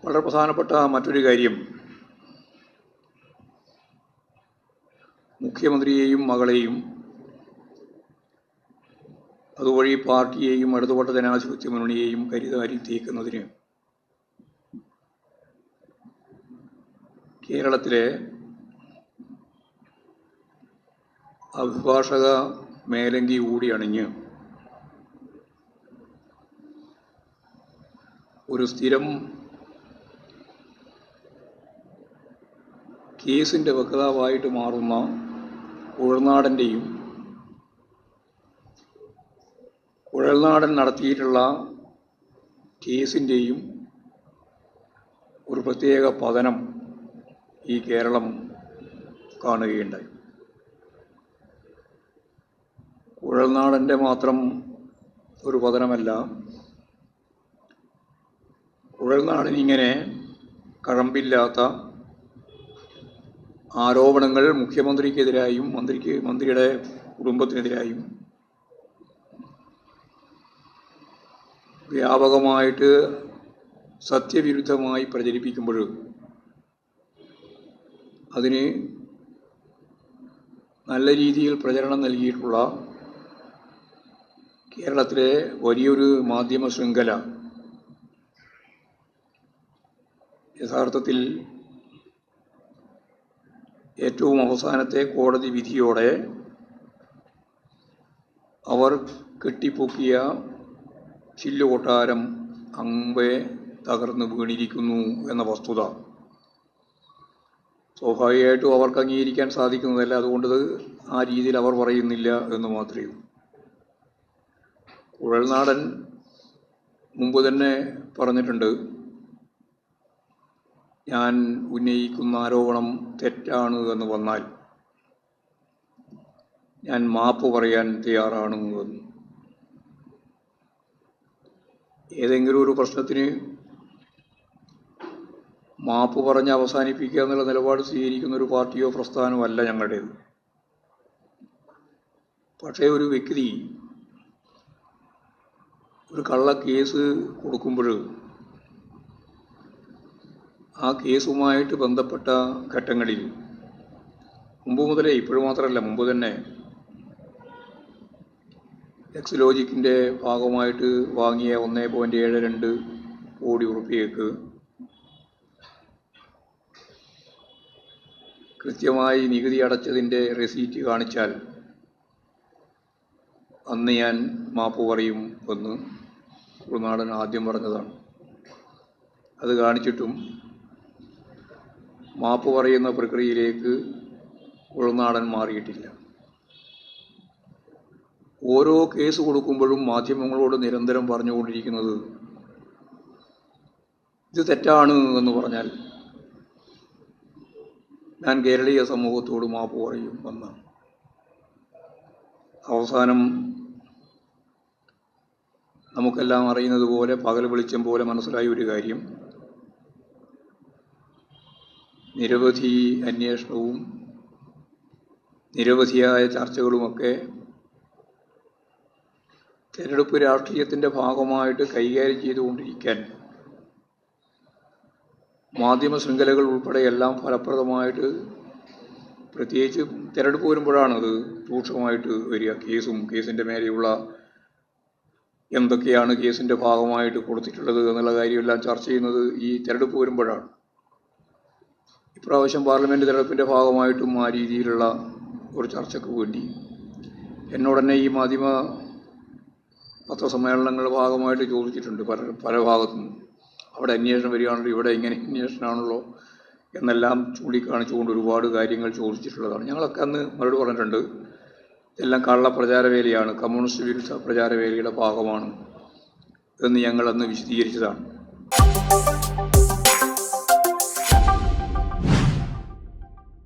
വളരെ പ്രധാനപ്പെട്ട മറ്റൊരു കാര്യം, മുഖ്യമന്ത്രിയെയും മകളെയും അതുവഴി പാർട്ടിയെയും ഇടതുപക്ഷ ജനാധിപത്യ മുന്നണിയെയും കരുതാരി തീക്കുന്നതിന് കേരളത്തിലെ അഭിഭാഷക മേലങ്കി കൂടി അണിഞ്ഞ് ഒരു സ്ഥിരം കേസിൻ്റെ വക്താവായിട്ട് മാറുന്ന കുഴൽനാടൻ്റെയും കുഴൽനാടൻ നടത്തിയിട്ടുള്ള കേസിൻ്റെയും ഒരു പ്രത്യേക പതനം ഈ കേരളം കാണുകയുണ്ടായി. കുഴൽനാടൻ്റെ മാത്രം ഒരു പതനമല്ല, കുഴൽനാടനിങ്ങനെ കഴമ്പില്ലാത്ത ആരോപണങ്ങൾ മുഖ്യമന്ത്രിക്കെതിരായും മന്ത്രിയുടെ കുടുംബത്തിനെതിരായും വ്യാപകമായിട്ട് സത്യവിരുദ്ധമായി പ്രചരിപ്പിക്കുമ്പോൾ അതിന് നല്ല രീതിയിൽ പ്രചരണം നൽകിയിട്ടുള്ള കേരളത്തിലെ വലിയൊരു മാധ്യമ ശൃംഖല യഥാർത്ഥത്തിൽ ഏറ്റവും അവസാനത്തെ കോടതി വിധിയോടെ അവർ കെട്ടിപ്പൊക്കിയ ചില്ലുകൊട്ടാരം അമ്പെ തകർന്നു വീണിരിക്കുന്നു എന്ന വസ്തുത സ്വാഭാവികമായിട്ടും അവർക്ക് അംഗീകരിക്കാൻ സാധിക്കുന്നതല്ല. അതുകൊണ്ട് ആ രീതിയിൽ അവർ പറയുന്നില്ല എന്ന് മാത്രമേ ഉള്ളൂ. കുഴൽനാടൻ മുമ്പ് തന്നെ പറഞ്ഞിട്ടുണ്ട്, ഞാൻ ഉന്നയിക്കുന്ന ആരോപണം തെറ്റാണ് എന്ന് വന്നാൽ ഞാൻ മാപ്പ് പറയാൻ തയ്യാറാണ് എന്ന്. ഏതെങ്കിലും ഒരു പ്രശ്നത്തിന് മാപ്പ് പറഞ്ഞ് അവസാനിപ്പിക്കുക എന്നുള്ള നിലപാട് സ്വീകരിക്കുന്ന ഒരു പാർട്ടിയോ പ്രസ്ഥാനമോ അല്ല ഞങ്ങളുടേത്. പക്ഷേ ഒരു വ്യക്തി ഒരു കള്ളക്കേസ് കൊടുക്കുമ്പോൾ ആ കേസുമായിട്ട് ബന്ധപ്പെട്ട ഘട്ടങ്ങളിൽ മുമ്പ് മുതലേ, ഇപ്പോഴും മാത്രമല്ല, മുമ്പ് തന്നെ എക്സ്ലോജിക്കിൻ്റെ ഭാഗമായിട്ട് വാങ്ങിയ 1.72 കോടി ഉറുപ്പികയ്ക്ക് കൃത്യമായി നികുതി അടച്ചതിൻ്റെ റെസീറ്റ് കാണിച്ചാൽ അന്ന് ഞാൻ മാപ്പ് പറയും എന്ന് കുഴൽനാടൻ ആദ്യം പറഞ്ഞതാണ്. അത് കാണിച്ചിട്ടും മാപ്പ് പറയുന്ന പ്രക്രിയയിലേക്ക് കുഴൽനാടൻ മാറിയിട്ടില്ല. ഓരോ കേസ് കൊടുക്കുമ്പോഴും മാധ്യമങ്ങളോട് നിരന്തരം പറഞ്ഞുകൊണ്ടിരിക്കുന്നത് ഇത് തെറ്റാണ് എന്ന് പറഞ്ഞാൽ ഞാൻ കേരളീയ സമൂഹത്തോട് മാപ്പ് പറയും എന്നാണ്. അവസാനം നമുക്കെല്ലാം അറിയുന്നത് പോലെ, പകൽ വെളിച്ചം പോലെ മനസ്സിലായ ഒരു കാര്യം, നിരവധി അന്വേഷണവും നിരവധിയായ ചർച്ചകളുമൊക്കെ തെരഞ്ഞെടുപ്പ് രാഷ്ട്രീയത്തിൻ്റെ ഭാഗമായിട്ട് കൈകാര്യം ചെയ്തുകൊണ്ടിരിക്കാൻ മാധ്യമ ശൃംഖലകൾ ഉൾപ്പെടെ എല്ലാം ഫലപ്രദമായിട്ട്, പ്രത്യേകിച്ച് തെരഞ്ഞെടുപ്പ് വരുമ്പോഴാണ് അത് രൂക്ഷമായിട്ട് വരിക. കേസിൻ്റെ മേലെയുള്ള എന്തൊക്കെയാണ് കേസിൻ്റെ ഭാഗമായിട്ട് കൊടുത്തിട്ടുള്ളത് എന്നുള്ള കാര്യമെല്ലാം ചർച്ച ചെയ്യുന്നത് ഈ തെരഞ്ഞെടുപ്പ് വരുമ്പോഴാണ്. ഇപ്രാവശ്യം പാർലമെൻറ്റ് തെരഞ്ഞെടുപ്പിൻ്റെ ഭാഗമായിട്ടും ആ രീതിയിലുള്ള ഒരു ചർച്ചയ്ക്ക് വേണ്ടി എന്നോടന്നെ ഈ മാധ്യമ പത്രസമ്മേളനങ്ങളുടെ ഭാഗമായിട്ട് ചോദിച്ചിട്ടുണ്ട് പല ഭാഗത്തുനിന്നും. അവിടെ അന്വേഷണം വരികയാണല്ലോ, ഇവിടെ ഇങ്ങനെ അന്വേഷണമാണല്ലോ എന്നെല്ലാം ചൂണ്ടിക്കാണിച്ചുകൊണ്ട് ഒരുപാട് കാര്യങ്ങൾ ചോദിച്ചിട്ടുള്ളതാണ്. ഞങ്ങളൊക്കെ അന്ന് മറുപടി പറഞ്ഞിട്ടുണ്ട്, ഇതെല്ലാം കള്ള പ്രചാരവേലയാണ്, കമ്മ്യൂണിസ്റ്റ് വിരുദ്ധ പ്രചാരവേലയുടെ ഭാഗമാണ് എന്ന് ഞങ്ങളന്ന് വിശദീകരിച്ചതാണ്.